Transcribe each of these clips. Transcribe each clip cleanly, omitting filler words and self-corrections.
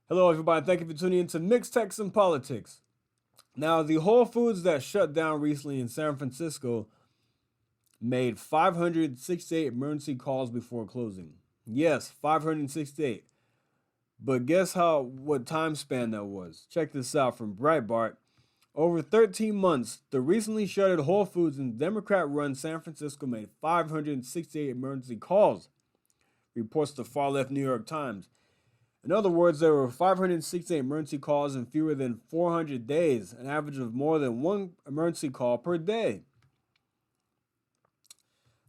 Hello, everybody. Thank you for tuning in to Mixed Text and Politics. Now, the Whole Foods that shut down recently in San Francisco made 568 emergency calls before closing. Yes, 568. But guess what time span that was? Check this out from Breitbart. Over 13 months, the recently shuttered Whole Foods in Democrat-run San Francisco made 568 emergency calls, reports the far-left New York Times. In other words, there were 568 emergency calls in fewer than 400 days, an average of more than one emergency call per day.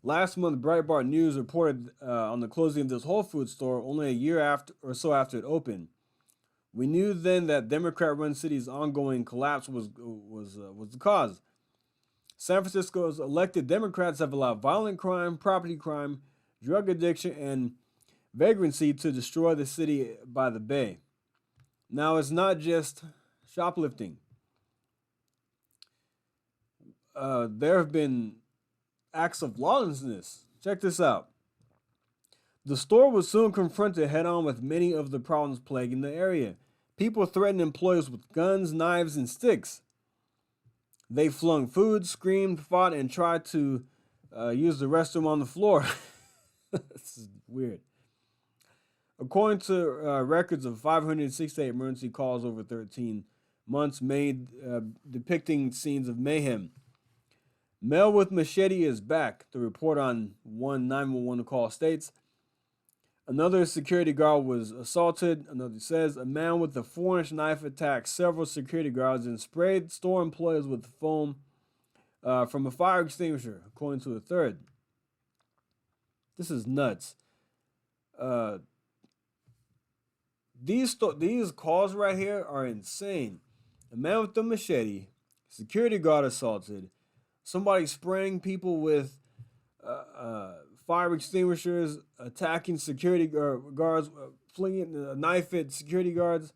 Last month, Breitbart News reported on the closing of this Whole Foods store only a year after it opened. We knew then that Democrat-run city's ongoing collapse was the cause. San Francisco's elected Democrats have allowed violent crime, property crime, drug addiction, and vagrancy to destroy the city by the bay. Now, it's not just shoplifting. There have been acts of lawlessness. Check this out. The store was soon confronted head on with many of the problems plaguing the area. People threatened employees with guns, knives, and sticks. They flung food, screamed, fought, and tried to use the restroom on the floor. This is weird. According to records of 568 emergency calls over 13 months made depicting scenes of mayhem. Male with machete is back, the report on one 911 call states. Another security guard was assaulted. Another says a man with a 4-inch knife attacked several security guards and sprayed store employees with foam from a fire extinguisher, according to a third. This is nuts. These calls right here are insane. A man with a machete, security guard assaulted, somebody spraying people with fire extinguishers, attacking security guards, flinging a knife at security guards.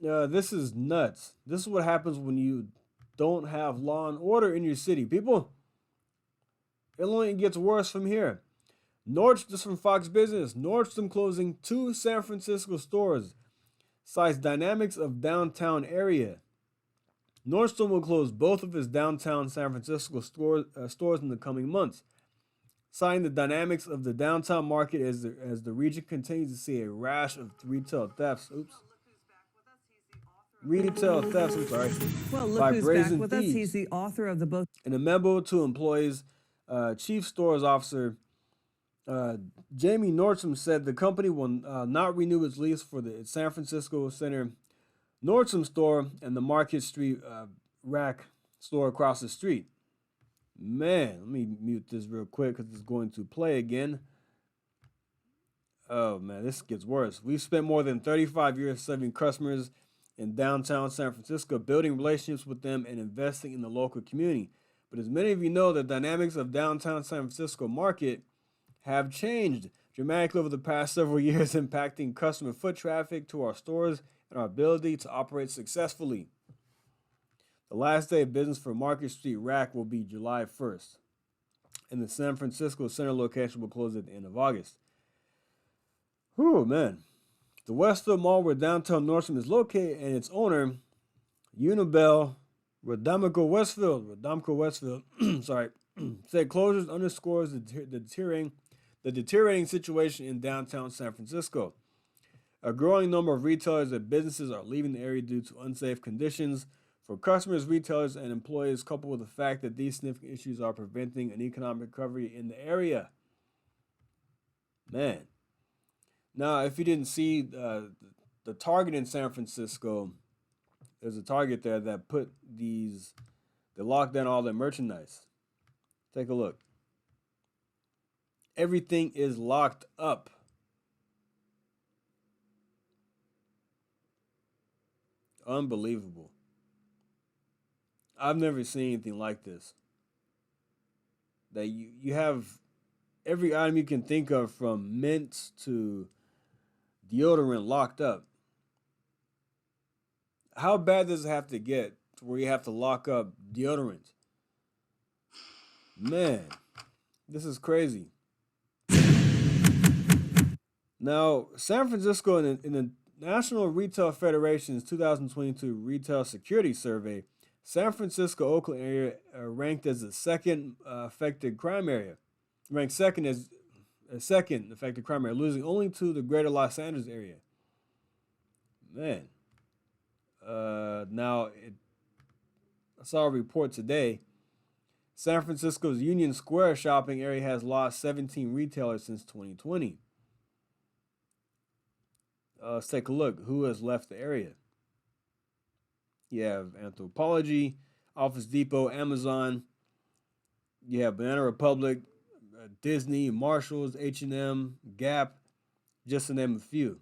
This is nuts. This is what happens when you don't have law and order in your city. People, it only gets worse from here. This from Fox Business. Nordstrom closing 2 San Francisco stores. Cites dynamics of downtown area. Nordstrom will close both of its downtown San Francisco stores in the coming months, citing the dynamics of the downtown market as the region continues to see a rash of retail thefts. Retail thefts, Well, look by who's brazen back with us. thieves. He's the author of the book. In a memo to employees, Chief Stores Officer Jamie Nordstrom said the company will not renew its lease for the San Francisco Center Nordstrom store and the Market Street Rack store across the street. Man, let me mute this real quick because it's going to play again. Oh man, this gets worse. We've spent more than 35 years serving customers in downtown San Francisco, building relationships with them and investing in the local community. But as many of you know, the dynamics of downtown San Francisco market have changed dramatically over the past several years, impacting customer foot traffic to our stores and our ability to operate successfully. The last day of business for Market Street Rack will be July 1st, and the San Francisco Center location will close at the end of August. Whew, man. The Westfield Mall, where downtown Nordstrom is located, and its owner, Unibel Rodamco Westfield, said closures underscores the deteriorating situation in downtown San Francisco. A growing number of retailers and businesses are leaving the area due to unsafe conditions for customers, retailers, and employees, coupled with the fact that these significant issues are preventing an economic recovery in the area. Man. Now, if you didn't see the Target in San Francisco, there's a Target there that they locked down all their merchandise. Take a look. Everything is locked up. Unbelievable. I've never seen anything like this. That you have every item you can think of, from mints to deodorant, locked up. How bad does it have to get to where you have to lock up deodorant? Man, this is crazy. Now, San Francisco in the National Retail Federation's 2022 Retail Security Survey, San Francisco Oakland area ranked as the second affected crime area. Ranked second as a second affected crime area, losing only to the greater Los Angeles area. Man. I saw a report today. San Francisco's Union Square shopping area has lost 17 retailers since 2020. Let's take a look. Who has left the area? You have Anthropologie, Office Depot, Amazon. You have Banana Republic, Disney, Marshalls, H&M, Gap, just to name a few.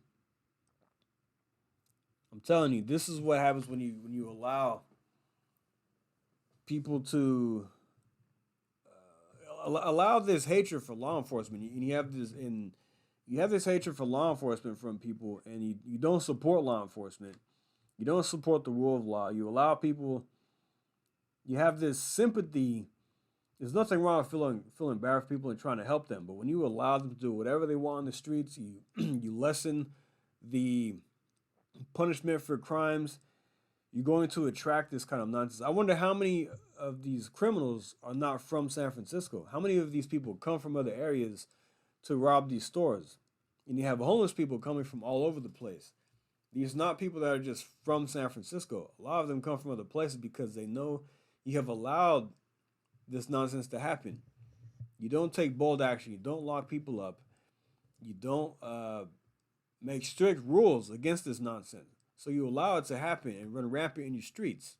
I'm telling you, this is what happens when you allow people to allow this hatred for law enforcement. And you have this hatred for law enforcement from people, and you don't support law enforcement. You don't support the rule of law. You allow people. You have this sympathy. There's nothing wrong with feeling bad for people and trying to help them, but when you allow them to do whatever they want on the streets, you lessen the punishment for crimes. You're going to attract this kind of nonsense. I wonder how many of these criminals are not from San Francisco. How many of these people come from other areas to rob these stores? And you have homeless people coming from all over the place. These are not people that are just from San Francisco. A lot of them come from other places because they know you have allowed this nonsense to happen. You don't take bold action. You don't lock people up. You don't make strict rules against this nonsense. So you allow it to happen and run rampant in your streets.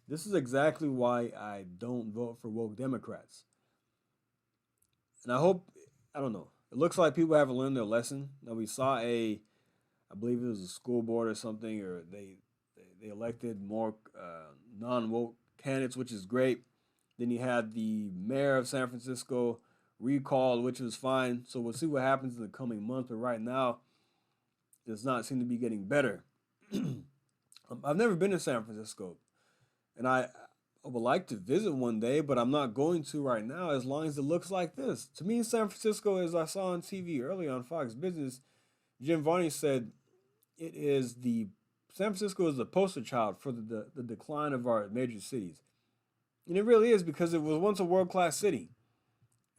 This is exactly why I don't vote for woke Democrats. And I don't know. It looks like people haven't learned their lesson. Now we saw I believe it was a school board or something, or they elected more non-woke candidates, which is great. Then you had the mayor of San Francisco recalled, which was fine. So we'll see what happens in the coming month. But right now, it does not seem to be getting better. I've never been to San Francisco, and I would like to visit one day, but I'm not going to right now as long as it looks like this. To me, San Francisco, as I saw on TV earlier on Fox Business, Jim Varney said San Francisco is the poster child for the decline of our major cities. And it really is, because it was once a world-class city.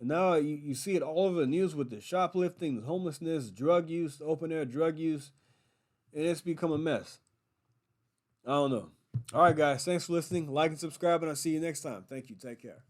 And now you see it all over the news with the shoplifting, the homelessness, drug use, open-air drug use. And it's become a mess. I don't know. All right, guys. Thanks for listening. Like and subscribe, and I'll see you next time. Thank you. Take care.